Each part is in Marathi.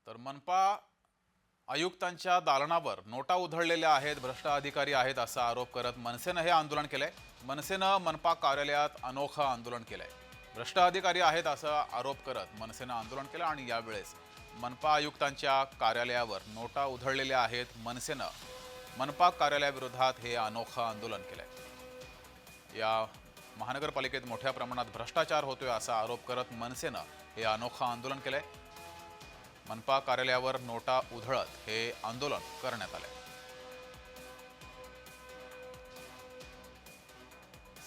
तर मनपा आयुक्तांच्या दालनावर नोटा उधळलेल्या आहेत, भ्रष्ट अधिकारी आहेत असा आरोप करत मनसेनं हे आंदोलन केलंय। मनसेनं मनपा कार्यालयात अनोखं आंदोलन केलंय। भ्रष्ट अधिकारी आहेत असा आरोप करत मनसेनं आंदोलन केलं आणि यावेळेस मनपा आयुक्तांच्या कार्यालयावर नोटा उधळलेल्या आहेत। मनसेनं मनपा कार्यालयाविरोधात हे अनोखं आंदोलन केलंय। या महानगरपालिकेत मोठ्या प्रमाणात भ्रष्टाचार होतोय असा आरोप करत मनसेनं हे अनोखं आंदोलन केलंय। मनपा कार्यालयावर नोटा उधळत हे आंदोलन करण्यात आले।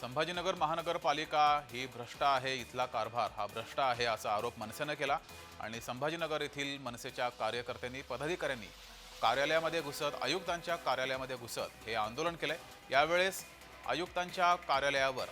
संभाजीनगर महानगरपालिका ही भ्रष्ट आहे, इथला कारभार हा भ्रष्ट आहे असा आरोप मनसेनं केला आणि संभाजीनगर येथील मनसेच्या कार्यकर्त्यांनी पदाधिकाऱ्यांनी कार्यालयामध्ये घुसत आयुक्तांच्या कार्यालयामध्ये घुसत हे आंदोलन केले। यावेळेस आयुक्तांच्या कार्यालयावर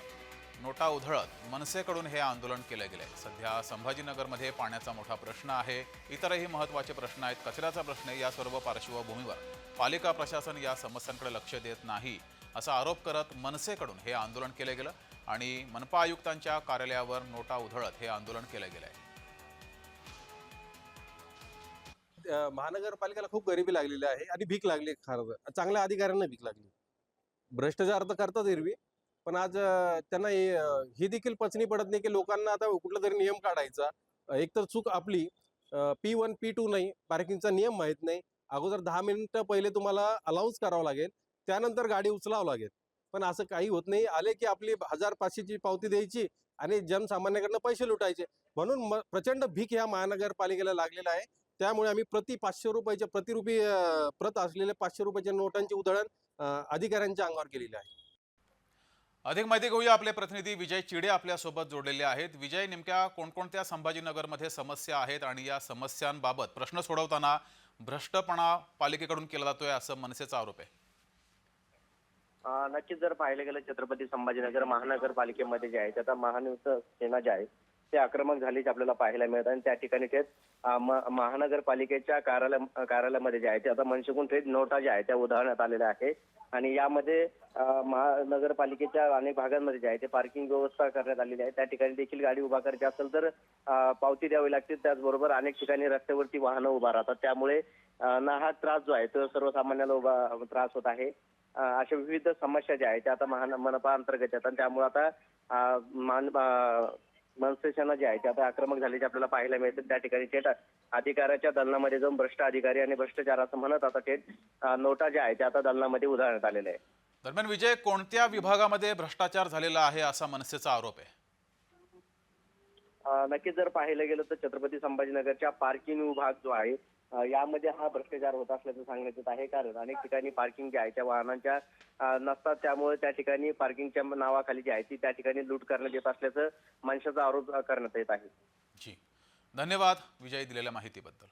नोटा उधळत मनसेकडून हे आंदोलन केले गेले। सध्या संभाजीनगरमध्ये पाण्याचा मोठा प्रश्न आहे, इतरही महत्त्वाचे प्रश्न आहेत, कचऱ्याचा प्रश्न आहे। या सर्व पार्श्वभूमीवर पालिका प्रशासन या समस्यांकडे लक्ष देत नाही असा आरोप करत मनसेकडून हे आंदोलन केले गेलं आणि मनपा आयुक्तांच्या कार्यालयावर नोटा उधळत हे आंदोलन केले गेले। महानगरपालिकेला खूप गरिबी लागलेली आहे आणि भीक लागली, खरं चांगल्या अधिकाऱ्यांना भीक लागली। भ्रष्टाचार तर करतात एरवी, पण आज त्यांना ही देखील पचनी पडत नाही की लोकांना आता कुठला तरी नियम काढायचा। एक तर चूक आपली, P1 P2 नाही, पार्किंगचा नियम माहित नाही। अगोदर 10 मिनिटं पहिले तुम्हाला अलाउन्स करावं लागेल, त्यानंतर गाडी उचलावं लागेल। पण असं काही होत नाही। आले की आपली 1500 ची पावती द्यायची आणि जनसामान्याकडनं पैसे लुटायचे। म्हणून प्रचंड भीक ह्या महानगरपालिकेला लागलेला आहे। त्यामुळे आम्ही प्रति 500 रुपयाच्या प्रतिरूपी प्रत असलेल्या 500 रुपयाच्या नोटांची उधळण अधिकाऱ्यांच्या अंगावर केलेली आहे। अधिक माहिती घेऊया, आपले प्रतिनिधी विजय चिडे आपल्या सोबत जोडलेले आहेत। विजय, नेमक्या कोणकोणत्या संभाजीनगरमध्ये समस्या आहेत आणि या समस्यांबाबत प्रश्न सोडवताना भ्रष्टपणा पालिकेकडून केला जातोय असं मनसेचा आरोप आहे। नक्कीच जर पाहिलं गेलं छत्रपती संभाजीनगर महानगरपालिकेमध्ये जे आहे ते आता महायुक्त सेना जे आहे ते आक्रमक झाल्याचे आपल्याला पाहायला मिळत आणि त्या ठिकाणी थेट महानगरपालिकेच्या कार्यालयामध्ये जे आहे ते आता मनसेकडून थेट नोटा ज्या आहेत त्या उधळण्यात आलेल्या आहे आणि यामध्ये महानगरपालिकेच्या अनेक भागांमध्ये जे आहे ते पार्किंग व्यवस्था करण्यात आलेली आहे। त्या ठिकाणी देखील गाडी उभा करायची असेल तर पावती द्यावी लागते। त्याचबरोबर अनेक ठिकाणी रस्त्यावरती वाहनं उभा राहतात, त्यामुळे हा त्रास जो आहे तो सर्वसामान्याला त्रास होत आहे। अशा विविध समस्या ज्या आहेत त्या आता मनपा अंतर्गत येतात, त्यामुळे आता मनसेना जे आहे ते आता आक्रमक झाल्याचे आपल्याला पाहायला मिळते। त्या ठिकाणी थेट अधिकाऱ्याच्या दलनामध्ये जाऊन भ्रष्ट अधिकारी आणि भ्रष्टाचार असं म्हणत आता थेट नोटा ज्या आहेत त्या आता दलनामध्ये उधळण्यात आलेल्या आहे। दरम्यान विजय, कोणत्या विभागामध्ये भ्रष्टाचार झालेला आहे असा मनसेचा आरोप आहे? नक्कीच जर पाहिलं गेलं तर छत्रपती संभाजीनगरच्या पार्किंग विभाग जो आहे यामध्ये हा भ्रष्टाचार होत असल्याचं सांगण्यात येत आहे। कारण अनेक ठिकाणी पार्किंग जे आहे त्या वाहनांच्या नसतात, त्यामुळे त्या ठिकाणी पार्किंगच्या नावाखाली जी आहे ती त्या ठिकाणी लूट करण्यात येत असल्याचं मनसेचा आरोप करण्यात येत आहे। जी, धन्यवाद विजय दिलेल्या माहितीबद्दल।